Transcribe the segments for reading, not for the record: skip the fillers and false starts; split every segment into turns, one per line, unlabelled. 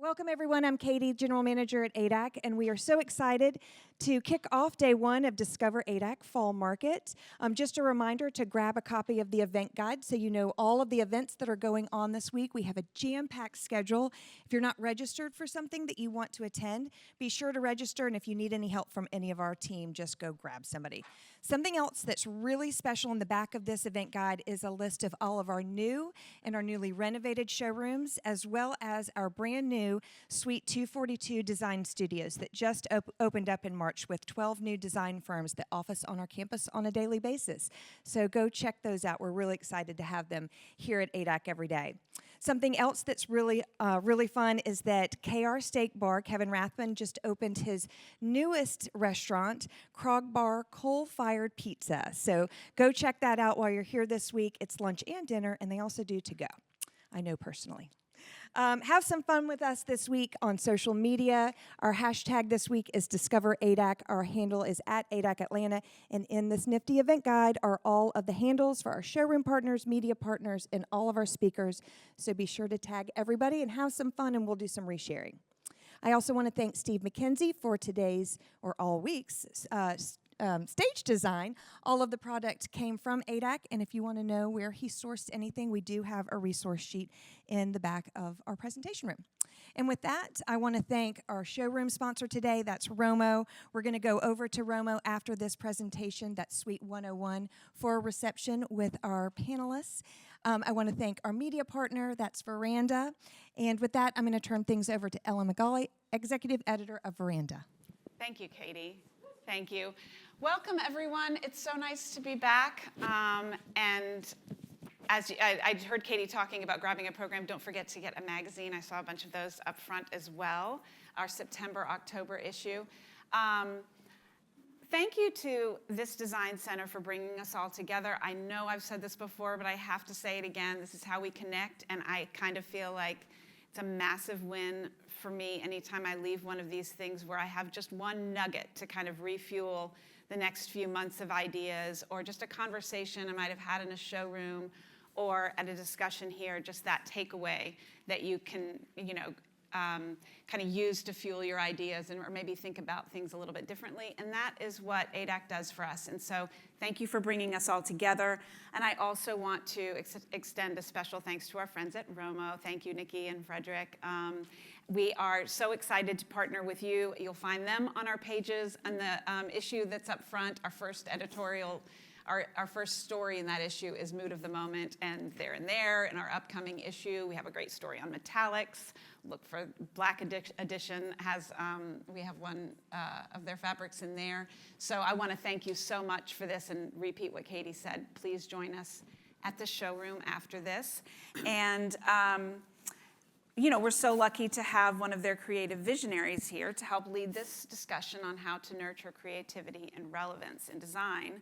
Welcome, everyone. I'm Katie, General Manager at ADAC, and we are so excited to kick off day one of Discover ADAC Fall Market. Just a reminder to grab a copy of the event guide so you know all of the events that are going on this week. We have a jam-packed schedule. If you're not registered for something that you want to attend, be sure to register, and if you need any help from any of our team, just go grab somebody. Something else that's really special in the back of this event guide is a list of all of our new and our newly renovated showrooms, as well as our brand new Suite 242 design studios that just opened up in March with 12 new design firms that office on our campus on a daily basis. So go check those out. We're really excited to have them here at ADAC every day. Something else that's really fun is that KR Steak Bar, Kevin Rathman, just opened his newest restaurant, Krog Bar Coal-Fired Pizza. So go check that out while you're here this week. It's lunch and dinner, and they also do to go. I know personally. Have some fun with us this week on social media. Our hashtag this week is Discover ADAC. Our handle is at ADAC Atlanta. And in this nifty event guide are all of the handles for our showroom partners, media partners, and all of our speakers. So be sure to tag everybody and have some fun, and we'll do some resharing. I also want to thank Steve McKenzie for today's, or all week's, stage design. All of the product came from ADAC, and if you want to know where he sourced anything, we do have a resource sheet in the back of our presentation room. And with that, I want to thank our showroom sponsor today. That's Romo. We're going to go over to Romo after this presentation. That's Suite 101 for a reception with our panelists. I want to thank our media partner. That's VERANDA. And with that, I'm going to turn things over to Ellen McGauley, Executive Editor of VERANDA.
Thank you, Katie. Thank you. Welcome, everyone. It's so nice to be back. And as I heard Katie talking about grabbing a program, don't forget to get a magazine. I saw a bunch of those up front as well, our September-October issue. Thank you to this design center for bringing us all together. I know I've said this before, but I have to say it again. This is how we connect, and I kind of feel like it's a massive win for me anytime I leave one of these things where I have just one nugget to kind of refuel the next few months of ideas, or just a conversation I might have had in a showroom or at a discussion here, just that takeaway that you can, kind of use to fuel your ideas or maybe think about things a little bit differently. And that is what ADAC does for us. And so thank you for bringing us all together. And I also want to extend a special thanks to our friends at Romo. Thank you, Nikki and Frederick. We are so excited to partner with you. You'll find them on our pages, and the issue that's up front, our first editorial, our first story in that issue is Mood of the Moment, and there. In our upcoming issue, we have a great story on metallics. Look for Black Edition we have one of their fabrics in there. So I want to thank you so much for this and repeat what Katie said. Please join us at the showroom after this. And we're so lucky to have one of their creative visionaries here to help lead this discussion on how to nurture creativity and relevance in design.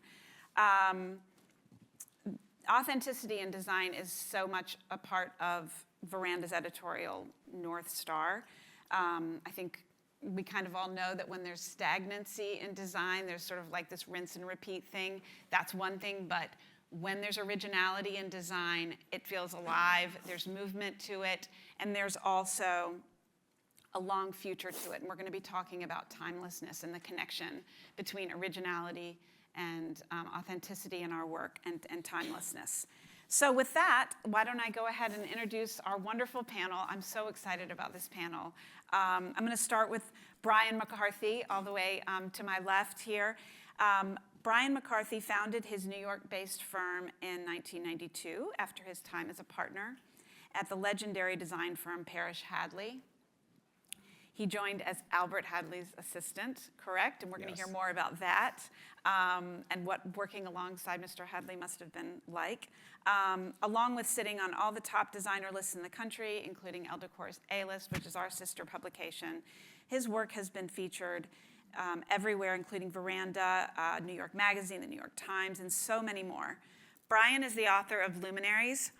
Authenticity in design is so much a part of VERANDA's editorial North Star. I think we kind of all know that when there's stagnancy in design, there's sort of like this rinse and repeat thing. That's one thing, but when there's originality in design, it feels alive, there's movement to it, and there's also a long future to it. And we're going to be talking about timelessness and the connection between originality and authenticity in our work and timelessness. So with that, why don't I go ahead and introduce our wonderful panel. I'm so excited about this panel. I'm going to start with Brian McCarthy, all the way to my left here. Brian McCarthy founded his New York-based firm in 1992 after his time as a partner at the legendary design firm Parrish Hadley. He joined as Albert Hadley's assistant, correct? And we're going to hear more about that and what working alongside Mr. Hadley must have been like. Along with sitting on all the top designer lists in the country, including Elle Decor's A-List, which is our sister publication, his work has been featured everywhere, including VERANDA, New York Magazine, the New York Times, and so many more. Brian is the author of Luminous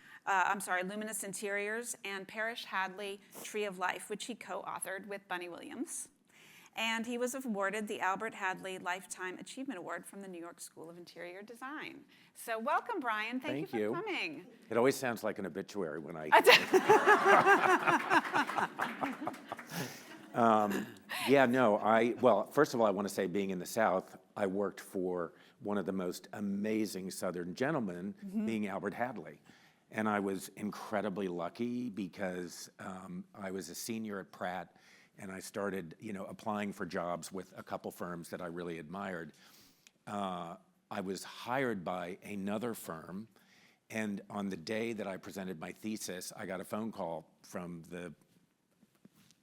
Interiors and Parrish Hadley, Tree of Life, which he co-authored with Bunny Williams. and he was awarded the Albert Hadley Lifetime Achievement Award from the New York School of Interior Design. So welcome, Brian. Thank you for coming.
It always sounds like an obituary when I... Well, first of all, I want to say, being in the South, I worked for one of the most amazing Southern gentlemen, being Albert Hadley. And I was incredibly lucky because I was a senior at Pratt, and I started, applying for jobs with a couple firms that I really admired. I was hired by another firm, and on the day that I presented my thesis, I got a phone call from the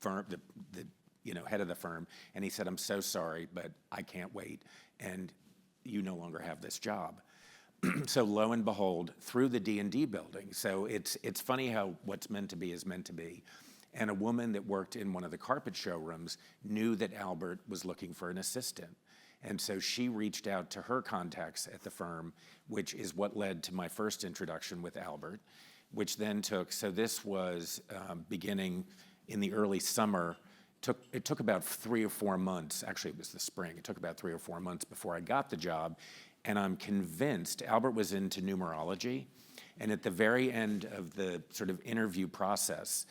firm, the head of the firm, and he said, "I'm so sorry, but I can't wait, and you no longer have this job." So lo and behold, through the D&D building. So it's funny how what's meant to be is meant to be. And a woman that worked in one of the carpet showrooms knew that Albert was looking for an assistant. And so she reached out to her contacts at the firm, which is what led to my first introduction with Albert, which then took, so this was beginning in the early summer. It took about 3 or 4 months, actually it was the spring, it took about 3 or 4 months before I got the job. And I'm convinced, Albert was into numerology, and at the very end of the sort of interview process,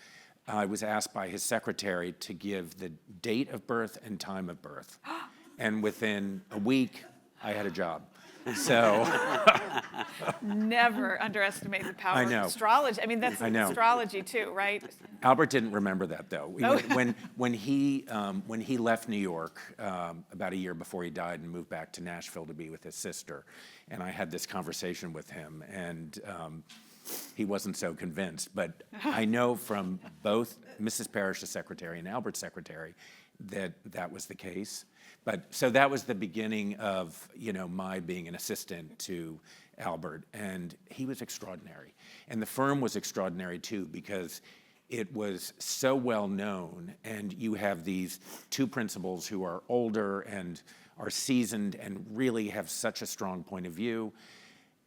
I was asked by his secretary to give the date of birth and time of birth. And within a week, I had a job. So
Never underestimate the power of astrology. I mean, that's astrology too, right?
Albert didn't remember that, though. When he left New York about a year before he died and moved back to Nashville to be with his sister, and I had this conversation with him, and he wasn't so convinced. But I know from both Mrs. Parrish's secretary and Albert's secretary that that was the case. But so that was the beginning of my being an assistant to Albert, and he was extraordinary. And the firm was extraordinary too, because it was so well known, and you have these two principals who are older and are seasoned and really have such a strong point of view,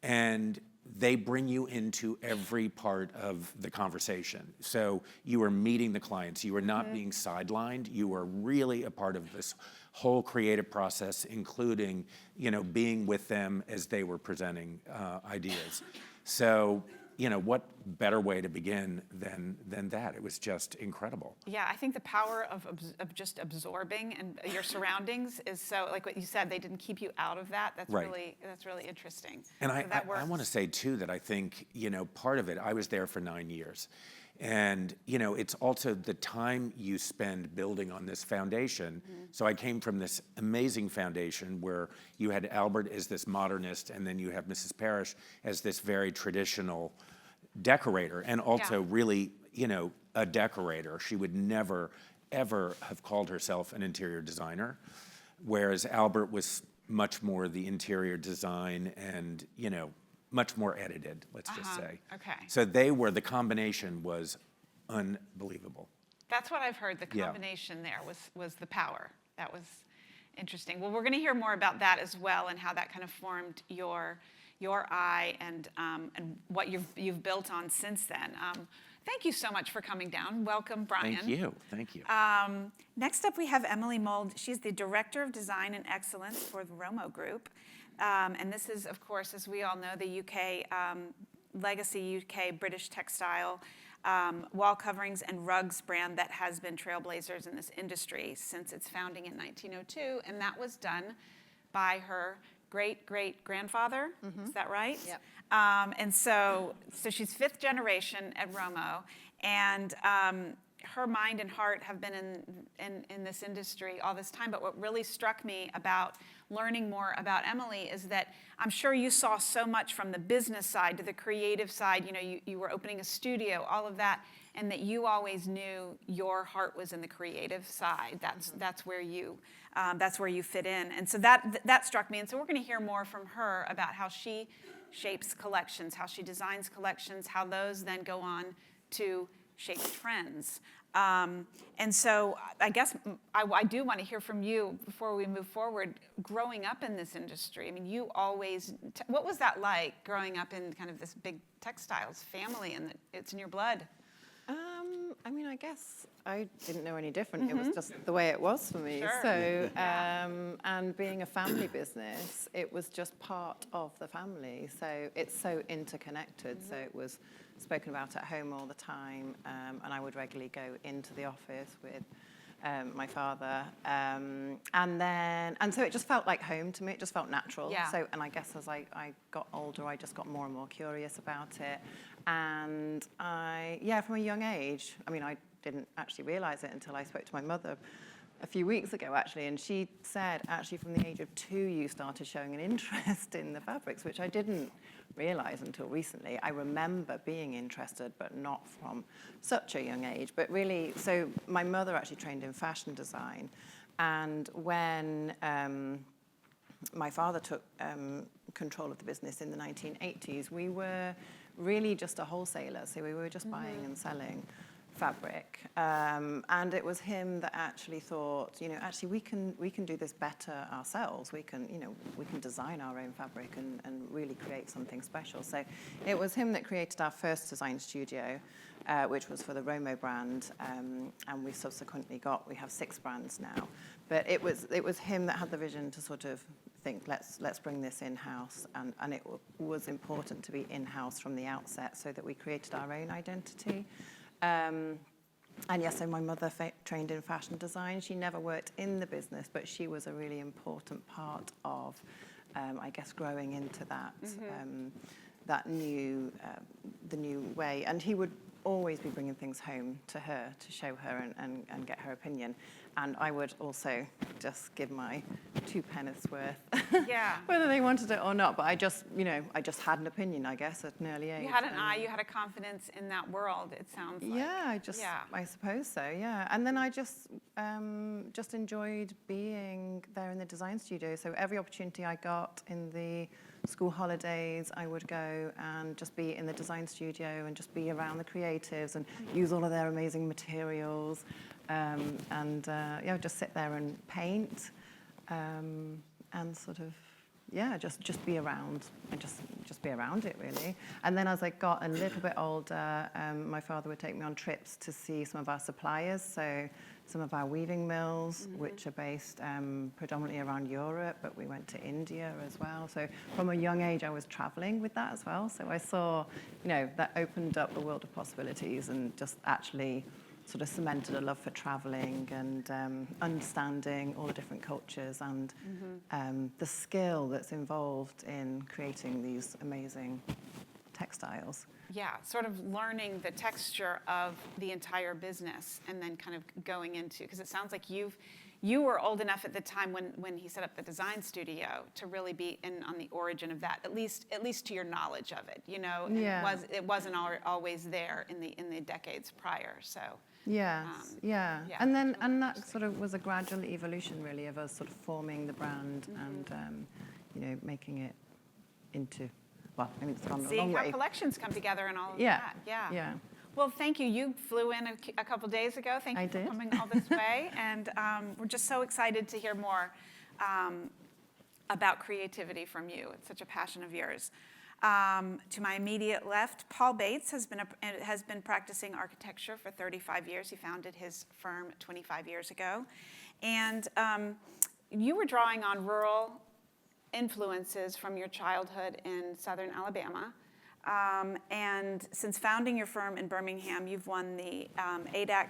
and they bring you into every part of the conversation. So you are meeting the clients, you are not being sidelined, you are really a part of this whole creative process, including being with them as they were presenting ideas. So what better way to begin than that? It was just incredible.
Yeah, I think the power of just absorbing and your surroundings is so, like what you said, they didn't keep you out of that. That's
right.
that's really interesting.
And
so
I want to say too that I think part of it, I was there for 9 years. And, it's also the time you spend building on this foundation. So I came from this amazing foundation where you had Albert as this modernist, and then you have Mrs. Parrish as this very traditional decorator, and also really, a decorator. She would never, ever have called herself an interior designer, whereas Albert was much more the interior design and, much more edited, let's just say.
Okay.
So the combination was unbelievable.
That's what I've heard, the combination there was the power. That was interesting. Well, we're going to hear more about that as well, and how that kind of formed your eye and what you've built on since then. Thank you so much for coming down. Welcome, Brian.
Thank you.
Next up, we have Emily Mould. She's the Director of Design and Excellence for the Romo Group. And this is, of course, as we all know, the UK, legacy UK British textile wall coverings and rugs brand that has been trailblazers in this industry since its founding in 1902. And that was done by her great-great-grandfather. Is that right?
Yep.
And so she's 5th generation at Romo, and her mind and heart have been in this industry all this time. But what really struck me about learning more about Emily is that I'm sure you saw so much from the business side to the creative side. You were opening a studio, all of that, and that you always knew your heart was in the creative side. That's where you fit in. And so that struck me. And so we're going to hear more from her about how she shapes collections, how she designs collections, how those then go on to shape trends. And so I guess I do want to hear from you before we move forward. Growing up in this industry, I mean, you always, what was that like growing up in kind of this big textiles family, and it's in your blood?
I mean, I guess I didn't know any different. It was just the way it was for me.
Sure.
So, and being a family business, it was just part of the family. So it's so interconnected. So it was spoken about at home all the time, and I would regularly go into the office with my father, and so it just felt like home to me. It just felt natural.
Yeah.
So, and I guess as I got older, I just got more and more curious about it. And from a young age, I mean, I didn't actually realize it until I spoke to my mother a few weeks ago, actually, and she said, actually, from the age of 2, you started showing an interest in the fabrics, which I didn't realize until recently. I remember being interested, but not from such a young age. But really, so my mother actually trained in fashion design, and when my father took control of the business in the 1980s, we were really just a wholesaler, so we were just buying and selling fabric, and it was him that actually thought, actually we can do this better ourselves. We can design our own fabric and really create something special. So it was him that created our first design studio, which was for the Romo brand, and we subsequently we have 6 brands now. But it was him that had the vision to sort of think, let's bring this in-house, and it was important to be in-house from the outset so that we created our own identity. And yes, so my mother trained in fashion design. She never worked in the business, but she was a really important part of, I guess, growing into that that the new way. And he would always be bringing things home to her to show her and get her opinion. And I would also just give my 2 pennies worth, whether they wanted it or not. But I just had an opinion, I guess, at an early age.
You had an eye, you had a confidence in that world, it sounds like.
Yeah, I suppose so, yeah. And then I just enjoyed being there in the design studio. So every opportunity I got in the school holidays, I would go and just be in the design studio and just be around the creatives and use all of their amazing materials. Just sit there and paint, and sort of, just be around and just be around it, really. And then as I got a little bit older, my father would take me on trips to see some of our suppliers, so some of our weaving mills, which are based predominantly around Europe, but we went to India as well. So from a young age, I was traveling with that as well. So I saw, that opened up a world of possibilities and just actually sort of cemented a love for traveling and understanding all the different cultures and the skill that's involved in creating these amazing textiles.
Yeah, sort of learning the texture of the entire business and then kind of going into, because it sounds like you were old enough at the time when he set up the design studio to really be in on the origin of that, at least to your knowledge of it,
Yeah.
It wasn't always there in the decades prior, so.
Yes, and that sort of was a gradual evolution, really, of us sort of forming the brand and making it into. Well, I mean, it's gone a long
Seeing
way.
how collections come together and all of that. Yeah. Well, thank you. You flew in a couple days ago. Thank you for coming all this way. And we're just so excited to hear more about creativity from you. It's such a passion of yours. To my immediate left, Paul Bates has been practicing architecture for 35 years. He founded his firm 25 years ago. And you were drawing on rural influences from your childhood in southern Alabama. And since founding your firm in Birmingham, you've won the ADAC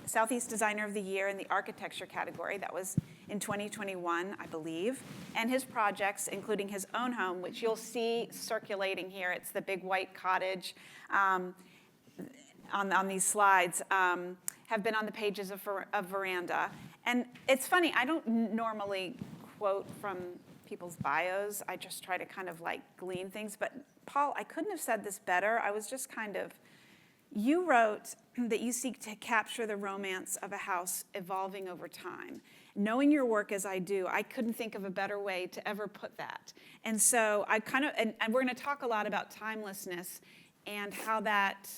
Southeast Designer of the Year in the architecture category. That was in 2021, I believe. And his projects, including his own home, which you'll see circulating here, it's the big white cottage on these slides, have been on the pages of VERANDA. And it's funny, I don't normally quote from people's bios. I just try to kind of like glean things. But Paul, I couldn't have said this better. I was just kind of, you wrote that you seek to capture the romance of a house evolving over time. Knowing your work as I do, I couldn't think of a better way to ever put that. And so I kind of, and we're going to talk a lot about timelessness and how that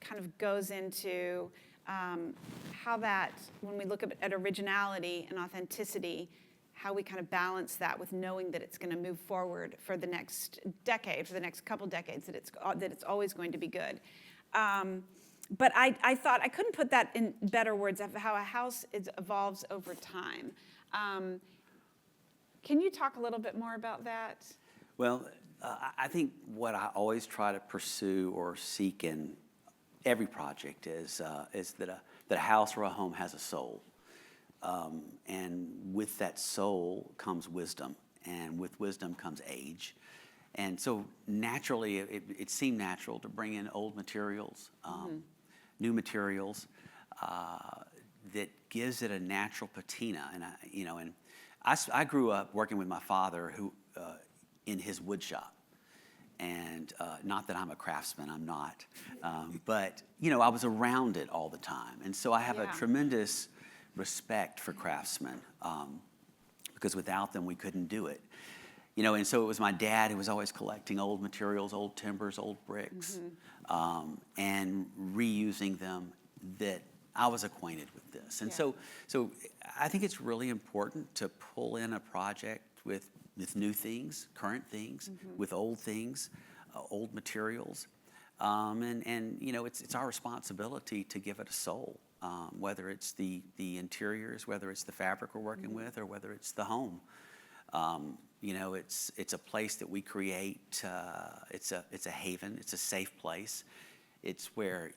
kind of goes into how that, when we look at originality and authenticity, how we kind of balance that with knowing that it's going to move forward for the next decade, for the next couple decades, that it's always going to be good. but I thought I couldn't put that in better words of how a house evolves over time. Can you talk a little bit more about that?
Well, I think what I always try to pursue or seek in every project is that a house or a home has a soul. And with that soul comes wisdom, and with wisdom comes age. And so naturally, it seemed natural to bring in old materials, new materials, that gives it a natural patina. And I grew up working with my father, who in his wood shop. And not that I'm a craftsman, I'm not. But, I was around it all the time. And so I have a tremendous respect for craftsmen, because without them, we couldn't do it. And so it was my dad who was always collecting old materials, old timbers, old bricks, and reusing them, that I was acquainted with this. And so I think it's really important to pull in a project with new things, current things, with old things, old materials. And it's our responsibility to give it a soul, whether it's the interiors, whether it's the fabric we're working with, or whether it's the home. It's a place that we create. It's a haven. It's a safe place. It's where,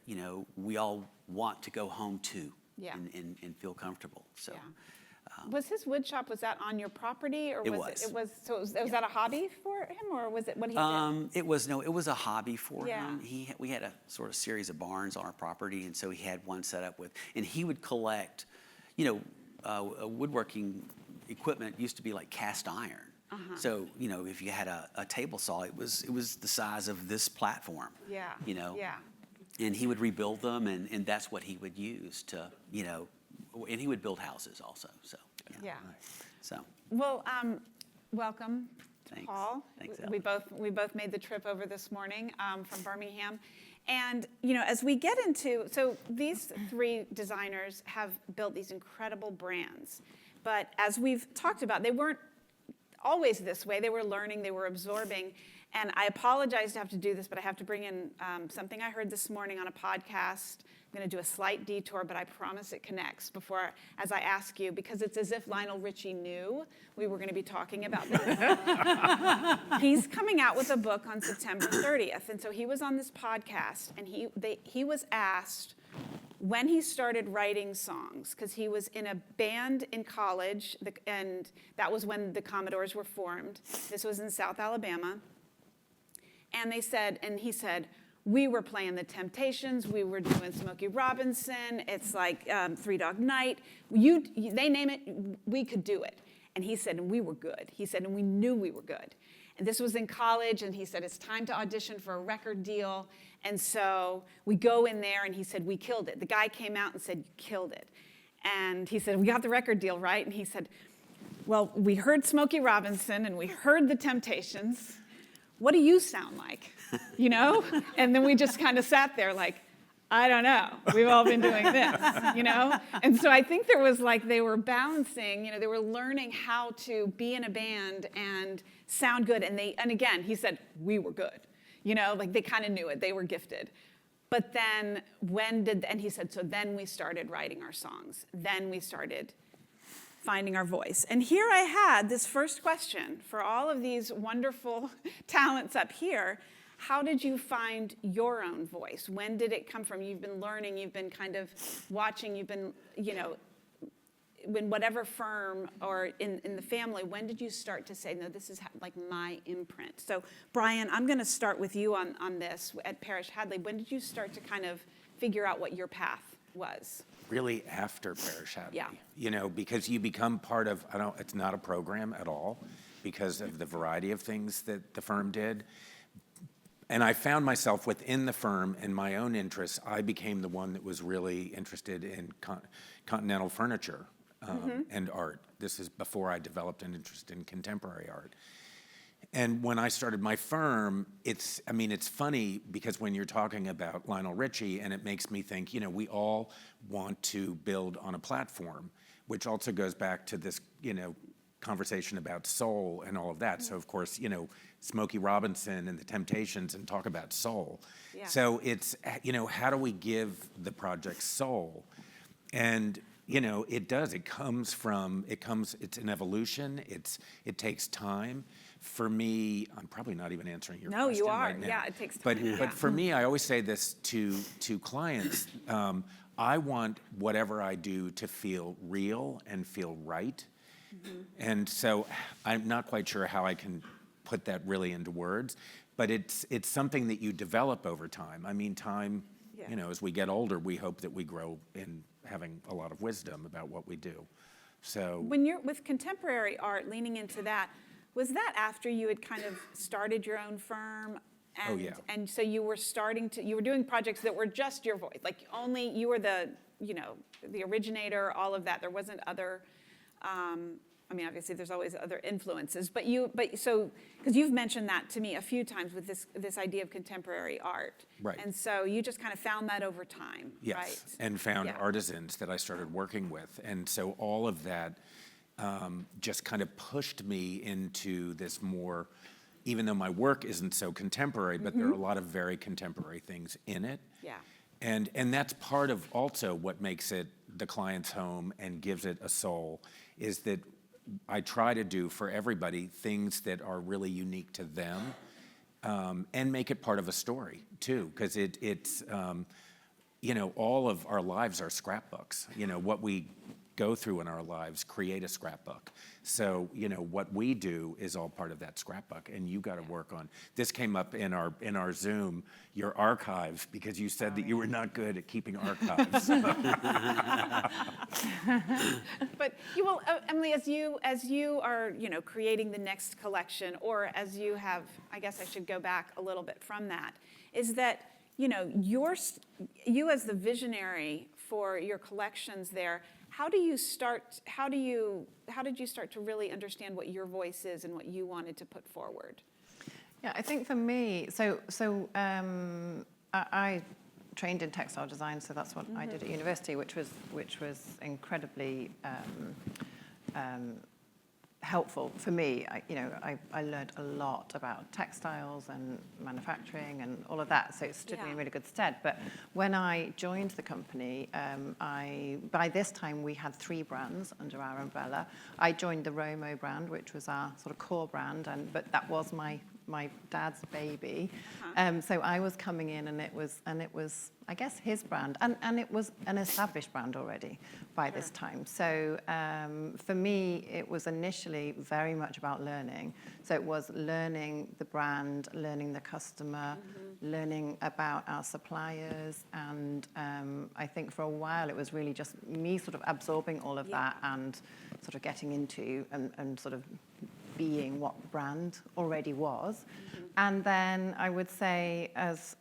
we all want to go home to and feel comfortable. So.
Was his wood shop, was that on your property, or was was that a hobby for him, or was it what he did?
It was a hobby for him. We had a sort of series of barns on our property, and so he had one set up and he would collect, woodworking equipment used to be like cast iron. So, if you had a table saw, it was the size of this platform. And he would rebuild them, and that's what he would use to, and he would build houses also. So So.
Well, welcome,
Thanks.
Paul.
Thanks,
We both made the trip over this morning from Birmingham, and as we get into, so these three designers have built these incredible brands, but as we've talked about, they weren't always this way. They were learning, they were absorbing. And I apologize to have to do this, but I have to bring in something I heard this morning on a podcast. I'm going to do a slight detour, but I promise it connects as I ask you, because it's as if Lionel Richie knew we were going to be talking about this. He's coming out with a book on September 30th. And so he was on this podcast, and he was asked when he started writing songs, because he was in a band in college, and that was when the Commodores were formed. This was in South Alabama. And he said, we were playing the Temptations, we were doing Smokey Robinson, it's like Three Dog Night. They name it, we could do it. And he said, and we were good. He said, and we knew we were good. And this was in college, and he said, it's time to audition for a record deal. And so we go in there, and he said, we killed it. The guy came out and said, you killed it. And he said, we got the record deal, right? And he said, well, we heard Smokey Robinson, and we heard the Temptations. What do you sound like? And then we just kind of sat there like, I don't know. We've all been doing this, And so I think there was they were balancing, they were learning how to be in a band and sound good. And again, he said, we were good, they kind of knew it. They were gifted. But then and he said, so then we started writing our songs. Then we started finding our voice. And here I had this first question for all of these wonderful talents up here. How did you find your own voice? When did it come from? You've been learning, you've been kind of watching, you've been, in whatever firm or in the family, when did you start to say, no, this is like my imprint? So Brian, I'm gonna start with you on this at Parish Hadley. When did you start to kind of figure out what your path was?
Really after Parish Hadley, because you become part of, it's not a program at all because of the variety of things that the firm did. And I found myself within the firm and my own interests, I became the one that was really interested in continental furniture and art. This is before I developed an interest in contemporary art. And when I started my firm, it's funny because when you're talking about Lionel Richie, and it makes me think, we all want to build on a platform, which also goes back to this, conversation about soul and all of that. So of course, you know, Smokey Robinson and the Temptations and talk about soul.
Yeah.
So it's, you know, how do we give the project soul? And, you know, it does, it's an evolution, it takes time. For me, I'm probably not even answering your
No,
question
you are.
right now.
Yeah, it takes time.
But for me, I always say this to clients, I want whatever I do to feel real and feel right. And so I'm not quite sure how I can put that really into words, but it's something that you develop over time. I mean, time,
Yeah.
you know, as we get older, we hope that we grow in having a lot of wisdom about what we do. So
When you're with contemporary art, leaning into that, was that after you had kind of started your own firm? And,
Oh, yeah.
And so you were you were doing projects that were just your voice, like only you were the, you know, the originator, all of that. There wasn't other, I mean, obviously there's always other influences, but so, because you've mentioned that to me a few times with this idea of contemporary art.
Right.
And so you just kind of found that over time,
yes,
right?
and found
Yeah.
artisans that I started working with. And so all of that just kind of pushed me into this more, even though my work isn't so contemporary, but there are a lot of very contemporary things in it.
Yeah.
And that's part of also what makes it the client's home and gives it a soul, is that I try to do for everybody things that are really unique to them, and make it part of a story too, because it's you know, all of our lives are scrapbooks. You know, what we go through in our lives create a scrapbook. So, you know, what we do is all part of that scrapbook, and you got to work on. This came up in our Zoom, your archive, because you said that you were not good at keeping archives.
But you will, Emily, as you are, you know, creating the next collection, or as you have, I guess I should go back a little bit from that, is that, you know, you as the visionary for your collections there, how did you start to really understand what your voice is and what you wanted to put forward?
Yeah, I think for me, I trained in textile design, so that's what I did at university, which was incredibly helpful for me. I learned a lot about textiles and manufacturing and all of that, so it stood me in really good stead. But when I joined the company, by this time we had 3 brands under our umbrella. I joined the Romo brand, which was our sort of core brand, but that was my dad's baby. So I was coming in, and it was, I guess, his brand, and it was an established brand already by this time. So for me, it was initially very much about learning. So it was learning the brand, learning the customer, learning about our suppliers, and I think for a while it was really just me sort of absorbing all of that and sort of getting into and sort of being what brand already was. And then I would say as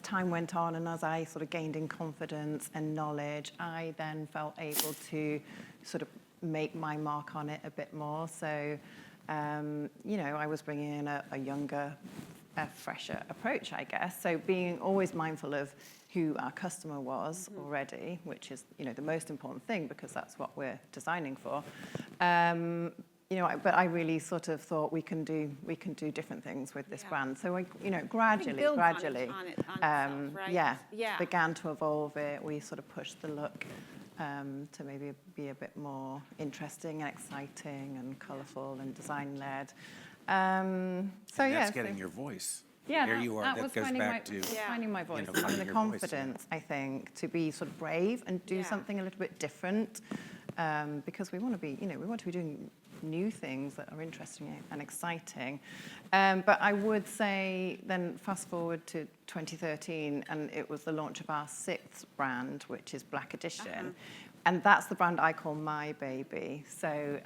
time went on and as I sort of gained in confidence and knowledge, I then felt able to sort of make my mark on it a bit more. So, you know, I was bringing in a younger, a fresher approach, I guess. So being always mindful of who our customer was already, which is, you know, the most important thing, because that's what we're designing for. You know, but I really sort of thought we can do different things with this brand. So I, you know, gradually,
on itself, right?
began to evolve it. We sort of pushed the look to maybe be a bit more interesting and exciting and colourful and design-led.
That's getting your voice.
Yeah,
Here you are.
that
That
was
goes back to
finding my voice,
you know,
and
finding
the
your voice,
confidence, I think, to be sort of brave and do something a little bit different, because we want to be, you know, we want to be doing new things that are interesting and exciting. But I would say then fast forward to 2013, and it was the launch of our 6th brand, which is Black Edition. And that's the brand I call my baby. So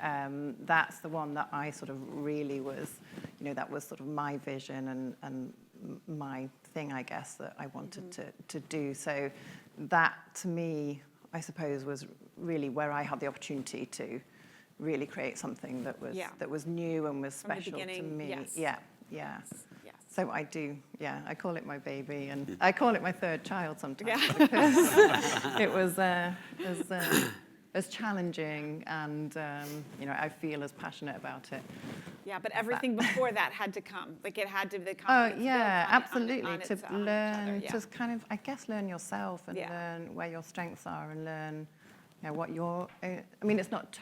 that's the one that I sort of really was, you know, that was sort of my vision and my thing, I guess, that I wanted to do. So that, to me, I suppose, was really where I had the opportunity to really create something that was new and was special to me. Yeah. So I do, I call it my baby, and a 3rd child sometimes, because it was a as challenging, and I feel as passionate about it.
Yeah, but everything before that had to come. Like it had to the
Oh
confidence
yeah,
built on
absolutely.
its
To
each other,
learn,
yeah.
to kind of, I guess, learn yourself and
Yeah.
learn where your strengths are, and learn, what your. I mean, it's not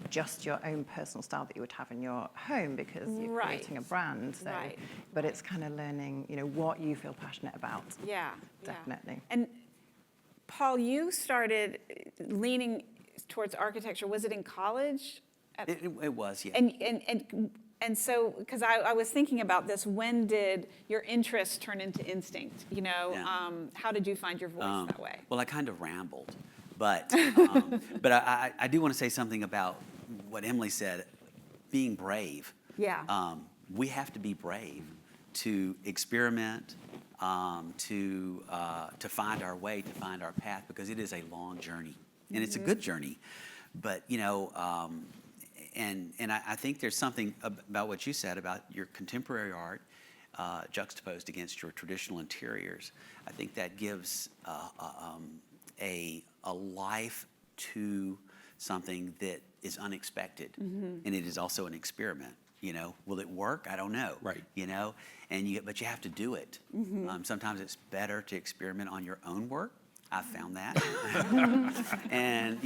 just your own personal style that you would have in your home because you're
Right.
creating a brand. So,
Right.
but it's kind of learning, what you feel passionate about.
Yeah,
Definitely.
Yeah. And Paul, you started leaning towards architecture. Was it in college?
It was, yeah.
And so, because I was thinking about this, when did your interest turn into instinct?
Yeah.
How did you find your voice that way?
Well, I kind of rambled, but but I do want to say something about what Emily said, being brave.
Yeah.
We have to be brave to experiment, to find our way, to find our path, because it is a long journey, and it's a good journey. But and I think there's something about what you said about your contemporary art juxtaposed against your traditional interiors. I think that gives a life to something that is unexpected, and it is also an experiment. Will it work? I don't know.
Right.
But you have to do it. Sometimes it's better to experiment on your own work. I've found that. And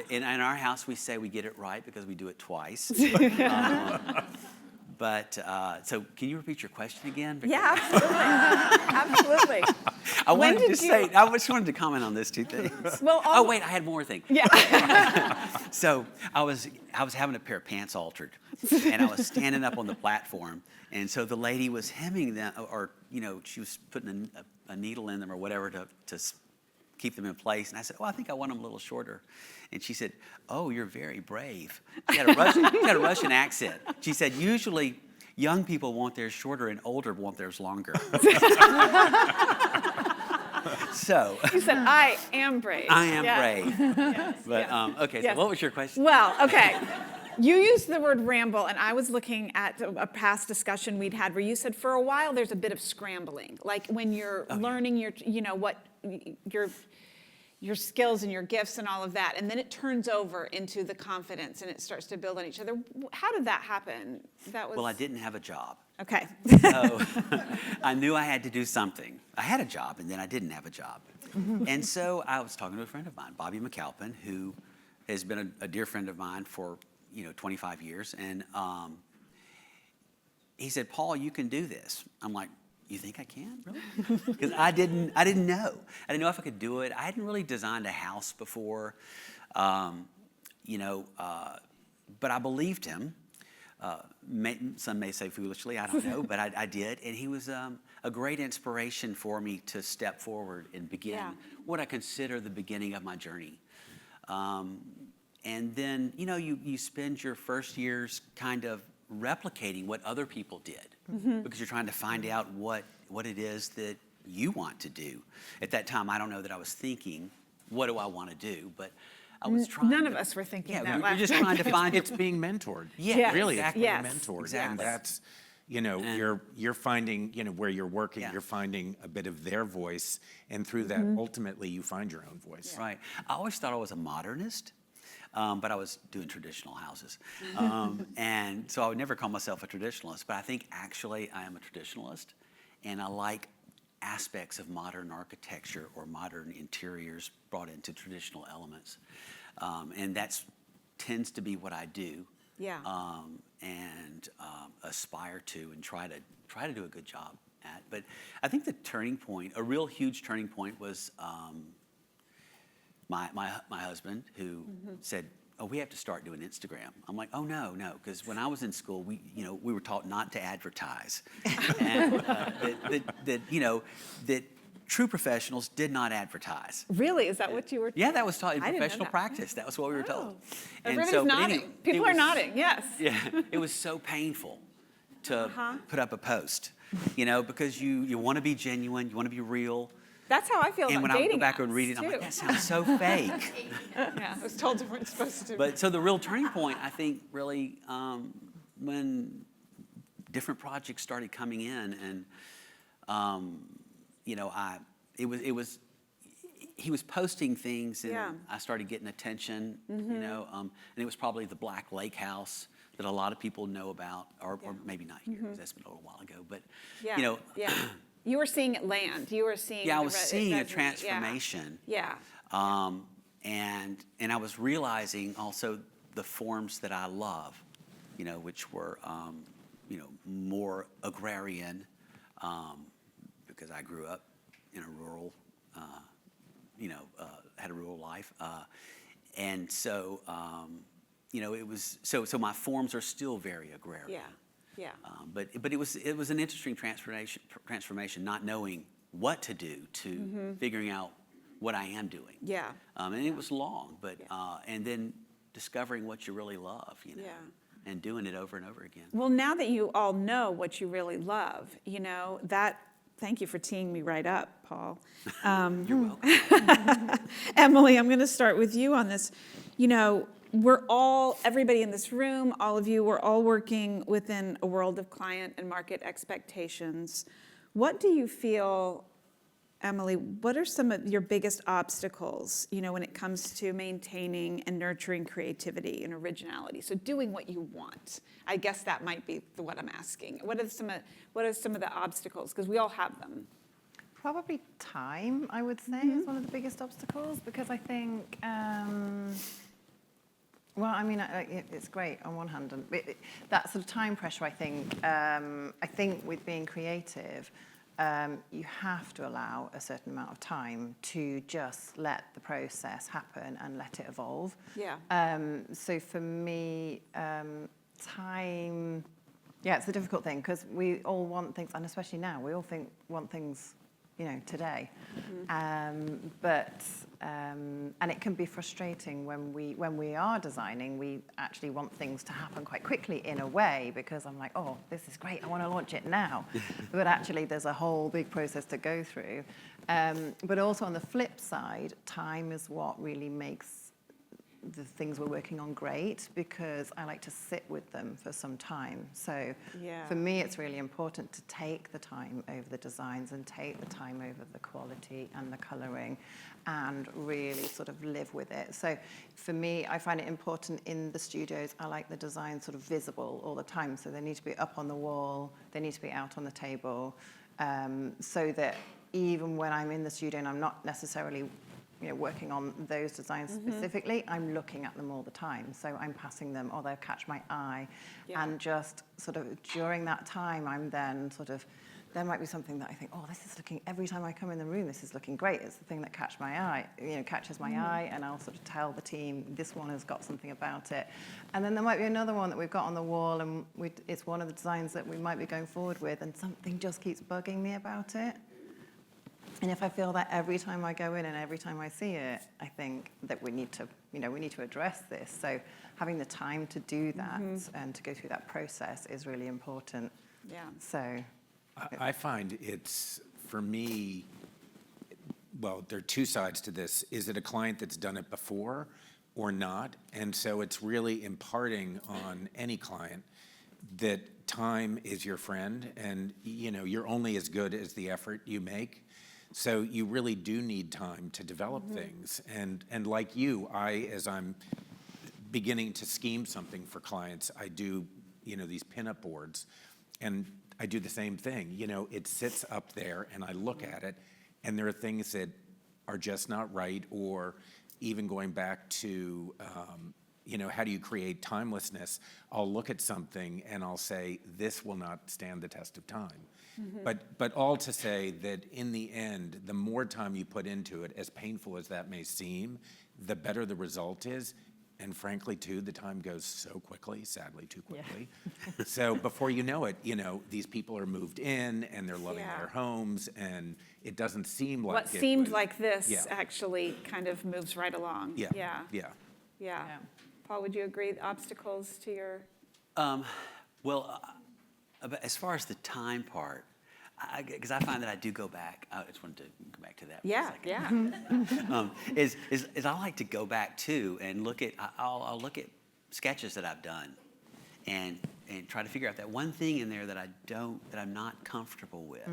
in our house we say we get it right because we do it twice. So can you repeat your question again?
Yeah, absolutely. Absolutely.
I just wanted to comment on those two things.
Well,
oh wait, I had more things.
Yeah.
So I was having a pair of pants altered, and I was standing up on the platform, and so the lady was hemming them, or she was putting a needle in them or whatever to keep them in place. And I said, I think I want them a little shorter. And she said, oh, you're very brave. She had a Russian accent. She said, usually young people want theirs shorter and older want theirs longer. So
You said, I am brave.
I am
Yeah.
brave.
Yes,
But
yes.
okay,
Yes.
so what was your question?
Well, okay. You used the word ramble, and I was looking at a past discussion we'd had where you said for a while there's a bit of scrambling, like when you're learning your skills and your gifts and all of that, and then it turns over into the confidence and it starts to build on each other. How did that happen?
Well, I didn't have a job.
Okay.
So I knew I had to do something. I had a job, and then I didn't have a job. And so I was talking to a friend of mine, Bobby McCalpin, who has been a dear friend of mine for 25 years. And he said, Paul, you can do this. I'm like, you think I can, really? Because I didn't know. I didn't know if I could do it. I hadn't really designed a house before, but I believed him. Some may say foolishly, I don't know, but I did. And he was a great inspiration for me to step forward and begin what I consider the beginning of my journey. And then, you spend your first years kind of replicating what other people did because you're trying to find out what it is that you want to do. At that time, I don't know that I was thinking, what do I want to do? But I was trying.
None of us were thinking that.
We're just trying to find
It's being mentored.
Yeah,
really,
exactly.
it's being mentored,
Exactly.
and that's you're finding where you're working,
Yeah.
you're finding a bit of their voice, and through that, ultimately, you find your own voice.
Right. I always thought I was a modernist, but I was doing traditional houses, and so I would never call myself a traditionalist. But I think actually I am a traditionalist, and I like aspects of modern architecture or modern interiors brought into traditional elements, and that tends to be what I do.
Yeah.
And aspire to and try to do a good job at. But I think the turning point, a real huge turning point, was my husband who said, "Oh, we have to start doing Instagram." I'm like, "Oh no," because when I was in school, we were taught not to advertise, and that true professionals did not advertise.
Really? Is that what you were?
Yeah, that was taught in
I didn't know
professional
that.
practice. That was what we were told. And
Everybody's
so, but
nodding.
anyway,
People are nodding. Yes.
Yeah, it was so painful to put up a post, because you want to be genuine, you want to be real.
That's how I feel
And
about
when I
dating
go back and
apps,
read it, I'm like,
too.
that sounds so fake.
Yeah, I was told you weren't supposed to.
But so the real turning point, I think, really, when different projects started coming in, and he was posting things, and
Yeah.
I started getting attention, you know, and it was probably the Black Lake House that a lot of people know about, or maybe not here, because that's been a little while ago, but,
Yeah.
you know,
Yeah. You were seeing it land. You were seeing.
yeah, I
the
was
it
seeing a
resonate.
transformation.
Yeah.
And I was realizing also the forms that I love, you know, which were, you know, more agrarian, because I grew up in a rural, you know, had a rural life. And so, you know, it was, so my forms are still very agrarian.
Yeah. Yeah.
But it was an interesting transformation, not knowing what to do to figuring out what I am doing.
Yeah.
And it was long, but and then discovering what you really love, you know,
Yeah.
and doing it over and over again.
Well, now that you all know what you really love, you know, that, thank you for teeing me right up, Paul.
You're welcome.
Emily, I'm going to start with you on this. You know, everybody in this room, all of you, we're all working within a world of client and market expectations. What do you feel, Emily, what are some of your biggest obstacles, you know, when it comes to maintaining and nurturing creativity and originality? So doing what you want. I guess that might be what I'm asking. What are some of the obstacles? Because we all have them.
Probably time, I would say, is one of the biggest obstacles, because I think, well, I mean, it's great on one hand, and that sort of time pressure, I think with being creative, you have to allow a certain amount of time to just let the process happen and let it evolve.
Yeah.
So for me, time, yeah, it's a difficult thing, because we all want things, and especially now, we all want things, you know, today. And it can be frustrating when we are designing, we actually want things to happen quite quickly in a way, because I'm like, oh, this is great, I want to launch it now. But actually there's a whole big process to go through. But also on the flip side, time is what really makes the things we're working on great, because I like to sit with them for some time. So for me, it's really important to take the time over the designs and take the time over the quality and the coloring and really sort of live with it. So for me, I find it important in the studios, I like the designs sort of visible all the time. So they need to be up on the wall, they need to be out on the table, so that even when I'm in the studio and I'm not necessarily working on those designs specifically, I'm looking at them all the time. So I'm passing them, or they'll catch my eye.
Yeah.
And just sort of during that time, I'm then sort of, there might be something that I think, oh, this is looking, every time I come in the room, this is looking great. It's the thing that catches my eye, and I'll sort of tell the team, this one has got something about it. And then there might be another one that we've got on the wall, and it's one of the designs that we might be going forward with, and something just keeps bugging me about it. And if I feel that every time I go in and every time I see it, I think that we need to address this. So having the time to do that and to go through that process is really important.
Yeah.
So
I find it's, for me, well, there are two sides to this. Is it a client that's done it before or not? And so it's really imparting on any client that time is your friend, and you're only as good as the effort you make. So you really do need time to develop things. And like you, as I'm beginning to scheme something for clients, I do, these pinup boards, and I do the same thing. It sits up there and I look at it, and there are things that are just not right, or even going back to, how do you create timelessness? I'll look at something and I'll say, this will not stand the test of time. But all to say that in the end, the more time you put into it, as painful as that may seem, the better the result is. And frankly, too, the time goes so quickly, sadly, too quickly. Yeah. So before you know it, these people are moved in and they're loving their homes, and it doesn't seem like
what seemed like this actually kind of moves right along. Yeah. Paul, would you agree, the obstacles to your?
Well, as far as the time part, because I find that I do go back. I just wanted to go back to that. Is I like to go back too and look at. I'll look at sketches that I've done, and try to figure out that one thing in there that I'm not comfortable with.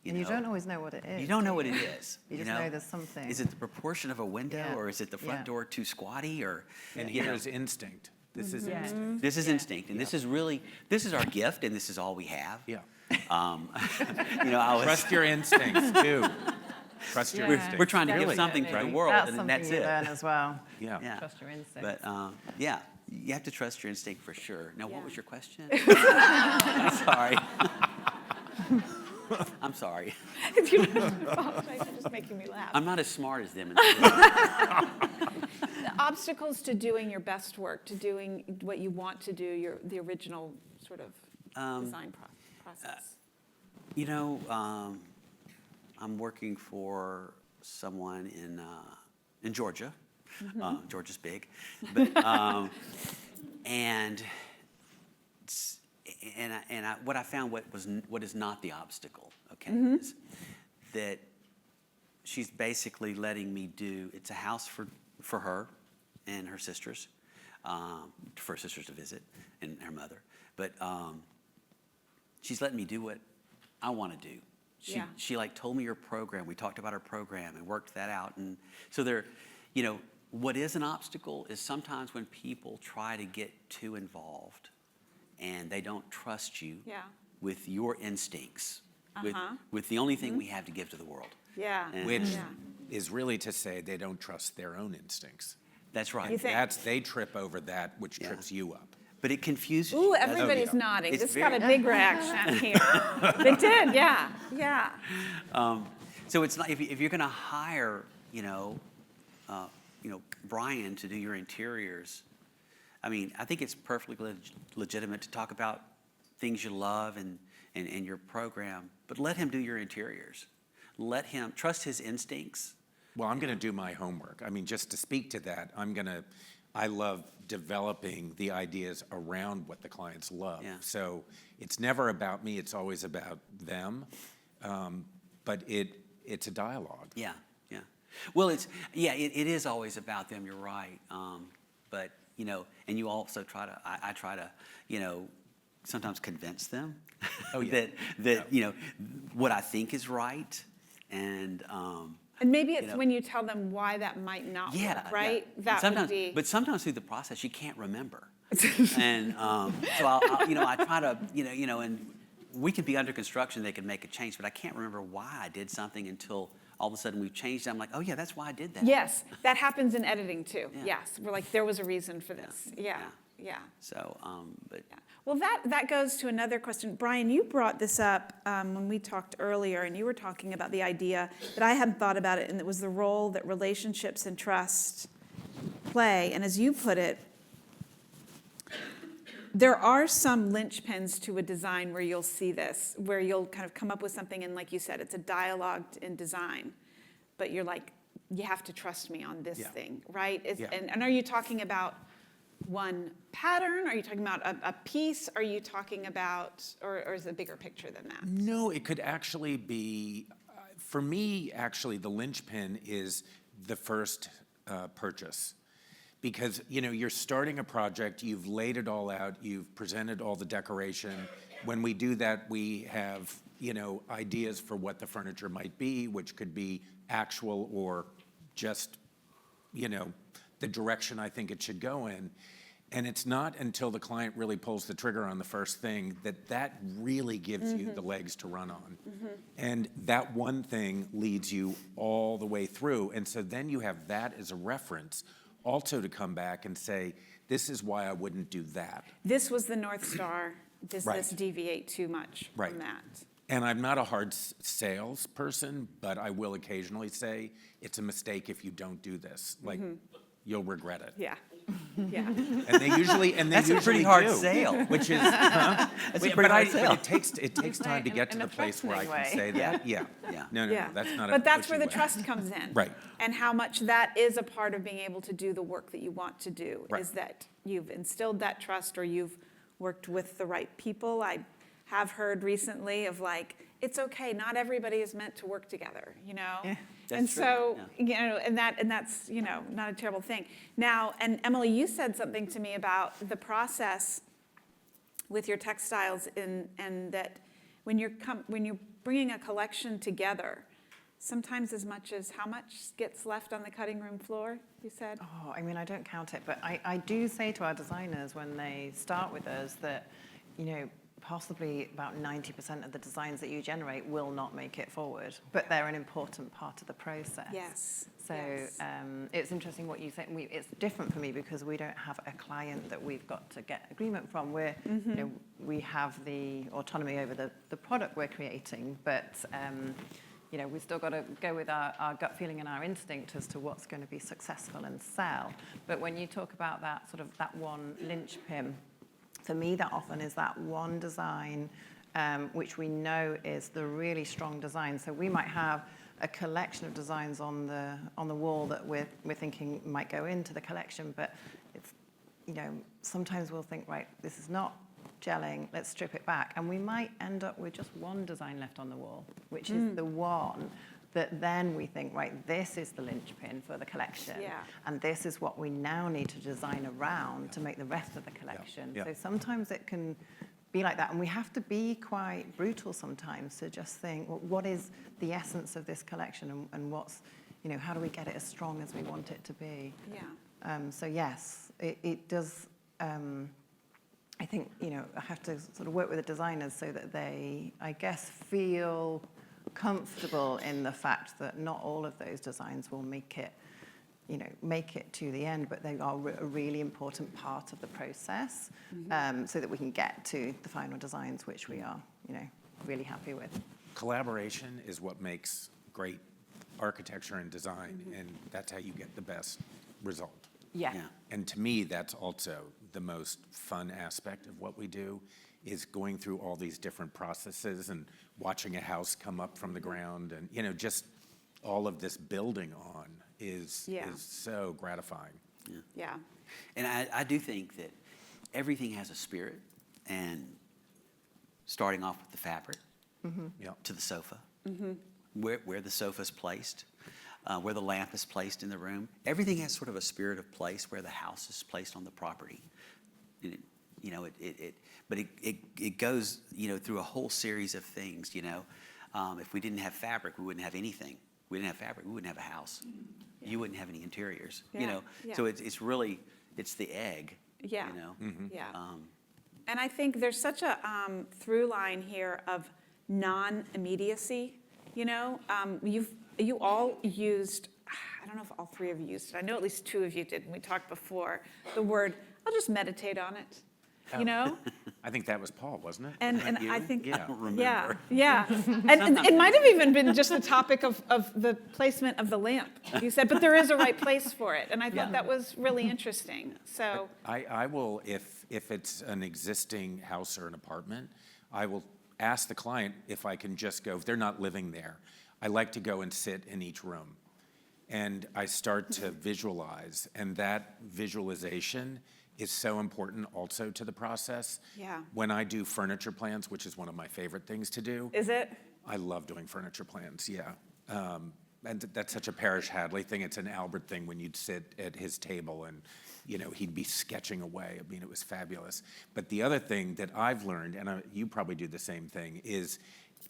And you don't always know what it is.
You don't know
do
what
you?
it is.
You just know there's something.
Is it the proportion of a window,
Yeah.
or is it the front
Yeah.
door too squatty, or
And here's instinct. This is
Yeah.
instinct.
this is instinct, and this is our gift, and this is all we have.
Yeah.
I was.
Trust your instincts too. Trust your
Yeah.
instincts.
We're trying to give
Really.
something to the
Right?
world,
That's
and then
something
that's
you
it.
learn as well.
Yeah.
Yeah.
Trust your instincts.
But yeah, you have to trust your instinct for sure. Now,
Yeah.
what was your question? I'm sorry. I'm sorry.
You don't have to apologize, you're just making me laugh.
I'm not as smart as them.
The obstacles to doing your best work, to doing what you want to do, the original sort of design process.
I'm working for someone in Georgia. Georgia's big, but what I found what is not the obstacle. Okay, is that she's basically letting me do. It's a house for her and her sisters, for her sisters to visit and her mother, but she's letting me do what I want to do. She like told me her program. We talked about her program and worked that out. And so what is an obstacle is sometimes when people try to get too involved and they don't trust you with your instincts, with the only thing we have to give to the world.
Yeah.
And
Which is really to say they don't trust their own instincts.
that's right.
You think-
They trip over that, which trips you up.
But it confuses you.
Ooh,
That's-
everybody's
yeah.
nodding.
It's
This got a
very-
big reaction here. They did, yeah.
So it's not if you're going to hire, Brian to do your interiors. I mean, I think it's perfectly legitimate to talk about things you love and your program, but let him do your interiors. Let him trust his instincts.
Well, I'm going to do my homework. I mean, just to speak to that, I love developing the ideas around what the clients love.
Yeah.
So it's never about me, it's always about them. But it's a dialogue.
Yeah. Well, it is always about them. You're right. But and you also I try to, sometimes convince them
Oh, yeah.
that what I think is right, and
maybe it's when you tell them why that might not work, right?
Yeah.
That
sometimes,
would be.
But sometimes through the process, you can't remember, and so I try to, and we could be under construction, they could make a change, but I can't remember why I did something until all of a sudden we've changed it. I'm like, oh yeah, that's why I did that.
Yes, that happens in editing too.
Yeah.
Yes, we're like, there was a reason for this. Yeah.
So, but
Well, that goes to another question. Brian, you brought this up when we talked earlier, and you were talking about the idea that I hadn't thought about it, and it was the role that relationships and trust play. And as you put it, there are some linchpins to a design where you'll see this, where you'll kind of come up with something, and like you said, it's a dialogue in design, but you're like, you have to trust me on this thing, right? And are you talking about one pattern? Are you talking about a piece? Are you talking about, or is it a bigger picture than that?
No, it could actually be, for me, actually, the linchpin is the first purchase. Because, you're starting a project, you've laid it all out, you've presented all the decoration. When we do that, we have, ideas for what the furniture might be, which could be actual or just, the direction I think it should go in. And it's not until the client really pulls the trigger on the first thing that really gives you the legs to run on. And that one thing leads you all the way through. And so then you have that as a reference also to come back and say, this is why I wouldn't do that.
This was the North Star. Does
Right.
this deviate too much from that?
And I'm not a hard sales person, but I will occasionally say, it's a mistake if you don't do this. Like, you'll regret it.
Yeah. Yeah.
And they usually
that's a pretty hard
do,
sale.
which is,
That's a
but
pretty hard sale.
it takes time to get to
in
the
a
place where I
threatening
can
way.
say that. Yeah.
Yeah.
No,
Yeah.
that's not a
But that's
pushy
where the
way.
trust comes in.
Right.
And how much that is a part of being able to do the work that you want to do,
Right.
is that you've instilled that trust or you've worked with the right people. I have heard recently of like, it's okay, not everybody is meant to work together,
Yeah.
And
That's true,
so, and that's, not a terrible thing. Now, and Emily, you said something to me about the process with your textiles and that when you're bringing a collection together, sometimes as much as how much gets left on the cutting room floor, you said?
Oh, I mean, I don't count it, but I do say to our designers when they start with us that, you know, possibly about 90% of the designs that you generate will not make it forward, but they're an important part of the process.
Yes.
So
yes.
It's interesting what you say. It's different for me because we don't have a client that we've got to get agreement from. You know, we have the autonomy over the product we're creating, but you know, we've still got to go with our gut feeling and our instinct as to what's going to be successful and sell. But when you talk about that sort of that one linchpin, for me, that often is that one design which we know is the really strong design. So we might have a collection of designs on the wall that we're thinking might go into the collection, but it's, you know, sometimes we'll think, right, this is not gelling, let's strip it back, and we might end up with just one design left on the wall, which is the one that then we think, right, this is the linchpin for the collection, and this is what we now need to design around to make the rest of the collection. So sometimes it can be like that, and we have to be quite brutal sometimes to just think, well, what is the essence of this collection, and what's, you know, how do we get it as strong as we want it to be? So yes, it does. I think, you know, I have to sort of work with the designers so that they, I guess, feel comfortable in the fact that not all of those designs will make it, you know, make it to the end, but they are a really important part of the process, so that we can get to the final designs, which we are, you know, really happy with.
Collaboration is what makes great architecture and design, and that's how you get the best result. And to me, that's also the most fun aspect of what we do, is going through all these different processes and watching a house come up from the ground, and, you know, just all of this building on is so gratifying.
And I do think that everything has a spirit, and starting off with the fabric to the sofa, where the sofa's placed, where the lamp is placed in the room. Everything has sort of a spirit of place where the house is placed on the property. You know, but it goes, you know, through a whole series of things, you know. If we didn't have fabric, we wouldn't have anything. If we didn't have fabric, we wouldn't have a house. You wouldn't have any interiors, you know. So it's really, it's the egg, you know.
And I think there's such a through line here of non-immediacy, you know. You all used, I don't know if all three of you used it, I know at least two of you did, and we talked before, the word, I'll just meditate on it, you know?
I think that was Paul, wasn't it?
And I think,
I don't
remember.
And it might have even been just the topic of the placement of the lamp. You said, but there is a right place for it, and I thought that was really interesting, so.
I will, if it's an existing house or an apartment, I will ask the client if I can just go, if they're not living there, I like to go and sit in each room. And I start to visualize, and that visualization is so important also to the process. When I do furniture plans, which is one of my favorite things to do.
Is it?
I love doing furniture plans, and that's such a Parrish Hadley thing. It's an Albert thing when you'd sit at his table and, you know, he'd be sketching away. I mean, it was fabulous. But the other thing that I've learned, and you probably do the same thing, is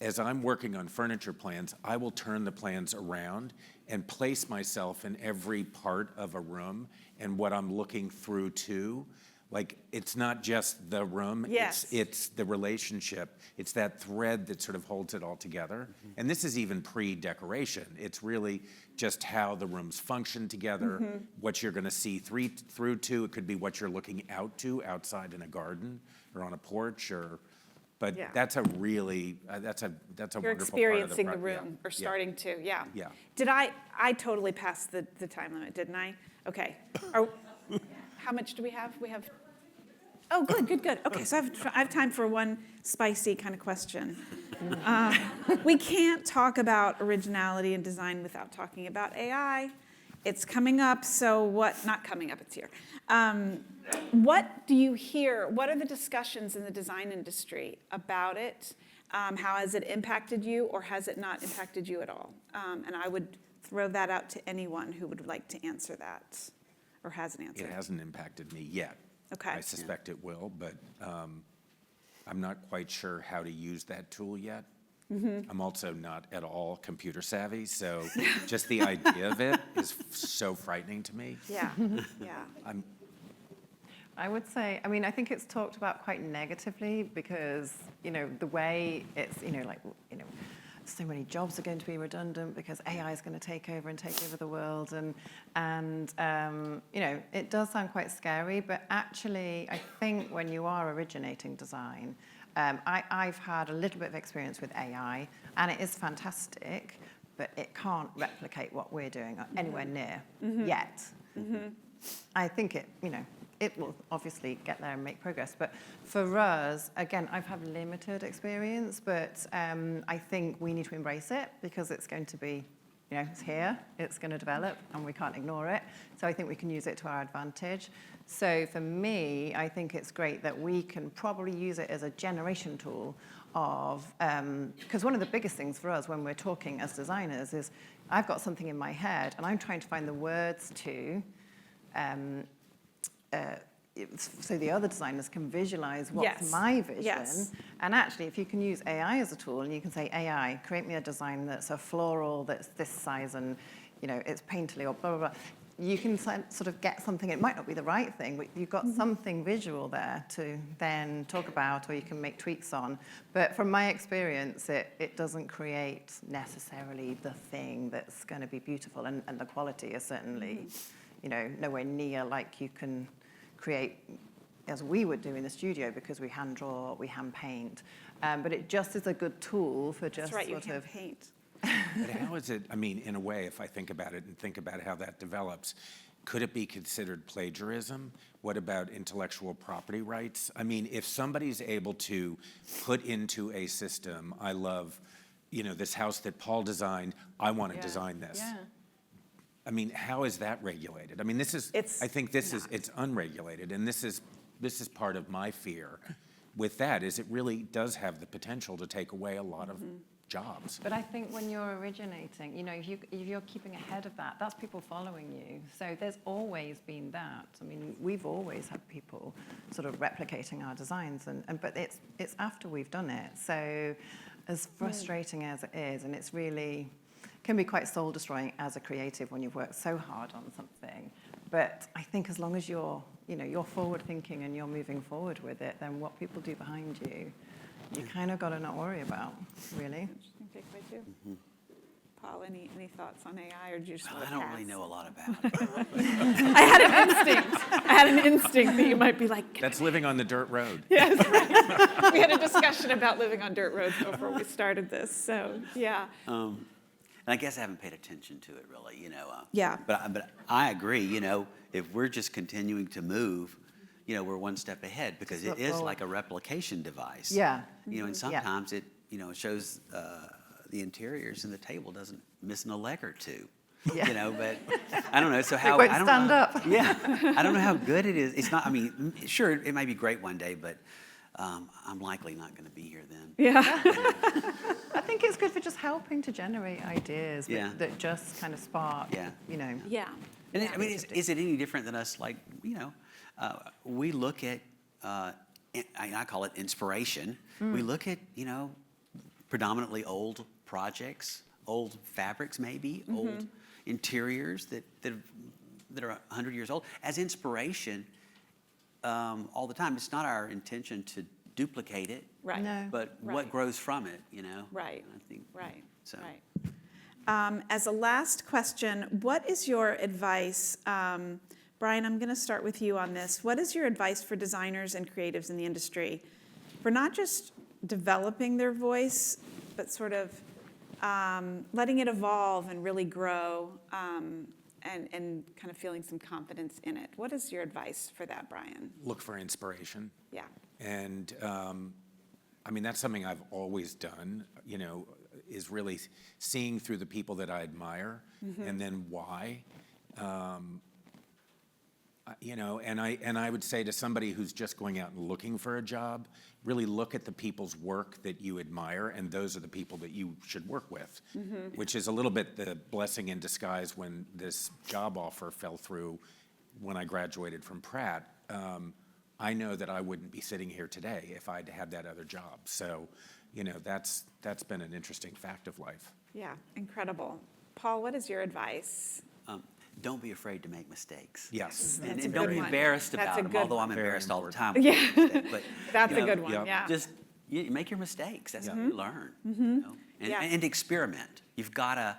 as I'm working on furniture plans, I will turn the plans around and place myself in every part of a room and what I'm looking through to. Like, it's not just the room, it's the relationship. It's that thread that sort of holds it all together. And this is even pre-decoration. It's really just how the rooms function together, what you're gonna see through to. It could be what you're looking out to outside in a garden or on a porch, or. But that's a really, that's a
You're
wonderful part of
experiencing the room, or starting to, Did I totally passed the time limit, didn't I? Okay. How much do we have? We have, oh, good. Okay, so I have time for one spicy kind of question. We can't talk about originality and design without talking about AI. It's coming up, so not coming up, it's here. What do you hear? What are the discussions in the design industry about it? How has it impacted you, or has it not impacted you at all? And I would throw that out to anyone who would like to answer that, or has an answer.
It hasn't impacted me yet.
Okay.
I suspect it will, but I'm not quite sure how to use that tool yet. I'm also not at all computer savvy, so just the idea of it is so frightening to me.
Yeah, yeah.
I would say, I mean, I think it's talked about quite negatively because, the way it's, so many jobs are going to be redundant because AI is going to take over the world. And it does sound quite scary, but actually, I think when you are originating design, I've had a little bit of experience with AI, and it is fantastic, but it can't replicate what we're doing anywhere near yet. I think it will obviously get there and make progress. But for us, again, I've had limited experience, but I think we need to embrace it because it's going to be, it's here, it's going to develop, and we can't ignore it. So I think we can use it to our advantage. So for me, I think it's great that we can probably use it as a generation tool of, because one of the biggest things for us when we're talking as designers is I've got something in my head, and I'm trying to find the words to, so the other designers can visualize what's my vision.
Yes.
And actually, if you can use AI as a tool, and you can say, AI, create me a design that's a floral, that's this size, and it's painterly, or blah, blah, blah. You can sort of get something, it might not be the right thing, but you've got something visual there to then talk about, or you can make tweaks on. But from my experience, it doesn't create necessarily the thing that's going to be beautiful, and the quality is certainly, nowhere near like you can create as we would do in the studio because we hand draw, we hand paint. But it just is a good tool for just
That's right, you
sort
hand
of
paint.
But how is it, I mean, in a way, if I think about it and think about how that develops, could it be considered plagiarism? What about intellectual property rights? I mean, if somebody's able to put into a system, I love, this house that Paul designed, I want to design this.
Yeah.
I mean, how is that regulated? I mean, it's unregulated, and this is part of my fear with that, is it really does have the potential to take away a lot of jobs.
But I think when you're originating, if you're keeping ahead of that, that's people following you. So there's always been that. I mean, we've always had people sort of replicating our designs, but it's after we've done it. So as frustrating as it is, and it's really can be quite soul destroying as a creative when you've worked so hard on something. But I think as long as you're forward thinking and you're moving forward with it, then what people do behind you, you kind of got to not worry about, really.
Interesting takeaway too. Paul, any thoughts on AI, or do you just want to
I don't
pass?
really know a lot about it.
I had an instinct that you might be like,
That's living on the dirt road.
yes, right. We had a discussion about living on dirt roads before we started this, so yeah.
And I guess I haven't paid attention to it really,
Yeah.
But I agree, if we're just continuing to move, we're one step ahead because it is like a replication device.
Yeah.
And sometimes it shows the interiors and the table doesn't missing a leg or two.
Yeah.
But I don't know. So how
won't
I don't
stand
know,
up.
Yeah, I don't know how good it is. It's not. I mean, sure, it might be great one day, but I'm likely not going to be here then.
Yeah.
I think it's good for just helping to generate ideas that just kind of spark,
Yeah.
And I mean, is it any different than us? Like, we look at, I call it inspiration. We look at, predominantly old projects, old fabrics maybe, old interiors that are 100 years old as inspiration all the time. It's not our intention to duplicate it,
Right.
No.
but what grows from it,
Right.
I think,
Right.
so.
Right. As a last question, what is your advice? Brian, I'm going to start with you on this. What is your advice for designers and creatives in the industry for not just developing their voice, but sort of letting it evolve and really grow and kind of feeling some confidence in it? What is your advice for that, Brian?
Look for inspiration.
Yeah.
And I mean, that's something I've always done, is really seeing through the people that I admire and then why. And I would say to somebody who's just going out and looking for a job, really look at the people's work that you admire, and those are the people that you should work with, which is a little bit the blessing in disguise when this job offer fell through when I graduated from Pratt. I know that I wouldn't be sitting here today if I'd had that other job. So, that's been an interesting fact of life.
Yeah, incredible. Paul, what is your advice?
Don't be afraid to make mistakes.
Yes.
And,
That's a
don't
good
be
one.
embarrassed
That's
about
a
them,
good
although I'm
one.
embarrassed all the time.
Yeah.
But,
That's
you
a
know,
good one,
yep.
yeah.
Just make your mistakes. That's how you learn. And,
Yeah.
and experiment. You've got to,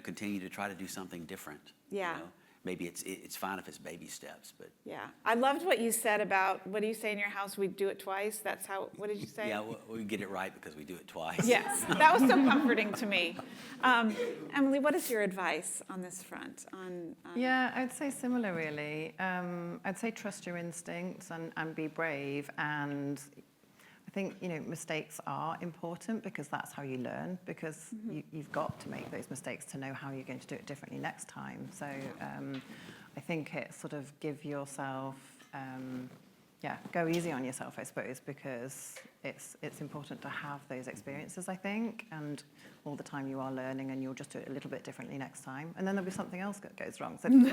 continue to try to do something different.
Yeah.
Maybe it's fine if it's baby steps, but
Yeah, I loved what you said about, what do you say in your house, we do it twice? That's how, what did you say?
yeah, we get it right because we do it twice.
Yes, that was so comforting to me. Emily, what is your advice on this front?
Yeah, I'd say similar, really. I'd say trust your instincts and be brave. And I think, mistakes are important because that's how you learn, because you've got to make those mistakes to know how you're going to do it differently next time. So I think it's sort of give yourself, go easy on yourself, I suppose, because it's important to have those experiences, I think, and all the time you are learning and you'll just do it a little bit differently next time, and then there'll be something else that goes wrong. So there's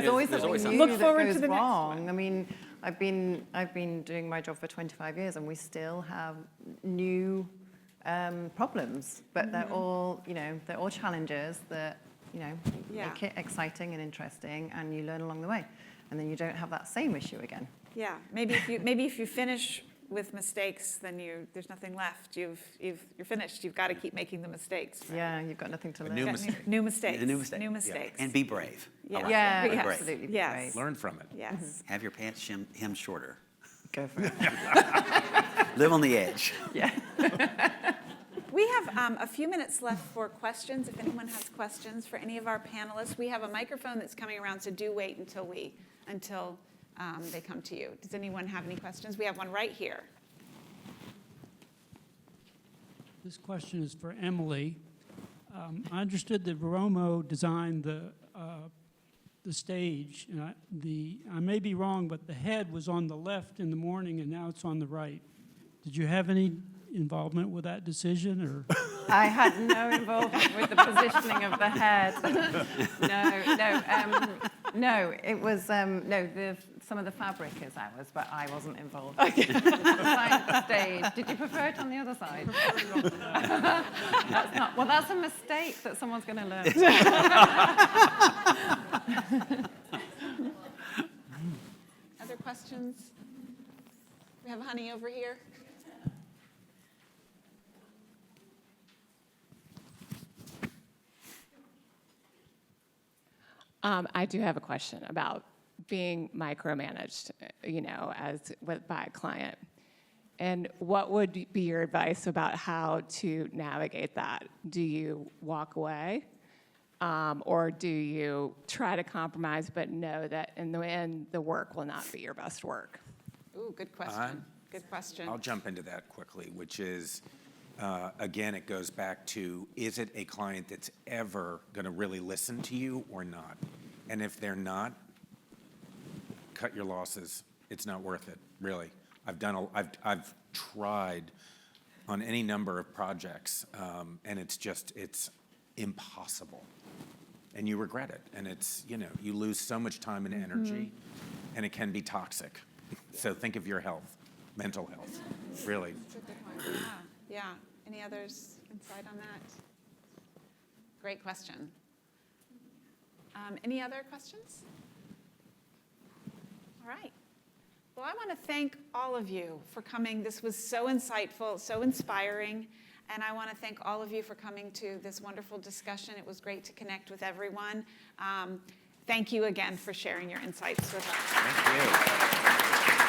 always something new
Look forward
that
to
goes
the next
wrong.
one.
I mean, I've been doing my job for 25 years and we still have new problems, but they're all challenges that, make it exciting and interesting, and you learn along the way, and then you don't have that same issue again.
Yeah, maybe if you finish with mistakes, then there's nothing left. You're finished. You've got to keep making the mistakes. Right?
Yeah, you've got nothing to learn.
new
Got
mistake.
New mistakes.
A new mistake.
New mistakes.
And be brave.
Yeah.
I like
Yeah,
that. Be
Yes.
brave.
absolutely. be
Yes.
brave.
Learn from it.
Yes.
Have your pants hemmed shorter.
Go for it.
Live on the edge.
Yeah.
We have a few minutes left for questions. If anyone has questions for any of our panelists, we have a microphone that's coming around, so do wait until they come to you. Does anyone have any questions? We have one right here.
This question is for Emily. I understood that Romo designed the stage, and I may be wrong, but the head was on the left in the morning, and now it's on the right. Did you have any involvement with that decision, or?
I had no involvement with the positioning of the head. No, it was, some of the fabric is ours, but I wasn't involved. Okay. The stage. Did you prefer it on the other side? That's a mistake that someone's going to learn.
Other questions? We have Honey over here.
I do have a question about being micromanaged, by a client. And what would be your advice about how to navigate that? Do you walk away? Or do you try to compromise but know that in the end, the work will not be your best work?
Ooh, good question. Good question.
I'll jump into that quickly, which is, again, it goes back to, is it a client that's ever going to really listen to you or not? And if they're not, cut your losses. It's not worth it, really. I've tried on any number of projects, and it's impossible. And you regret it. And it's, you lose so much time and energy, and it can be toxic. So think of your health, mental health, really.
That's a good one. Yeah. Any others insight on that? Great question. Any other questions? All right. Well, I want to thank all of you for coming. This was so insightful, so inspiring. And I want to thank all of you for coming to this wonderful discussion. It was great to connect with everyone. Thank you again for sharing your insights with us.
Thank you.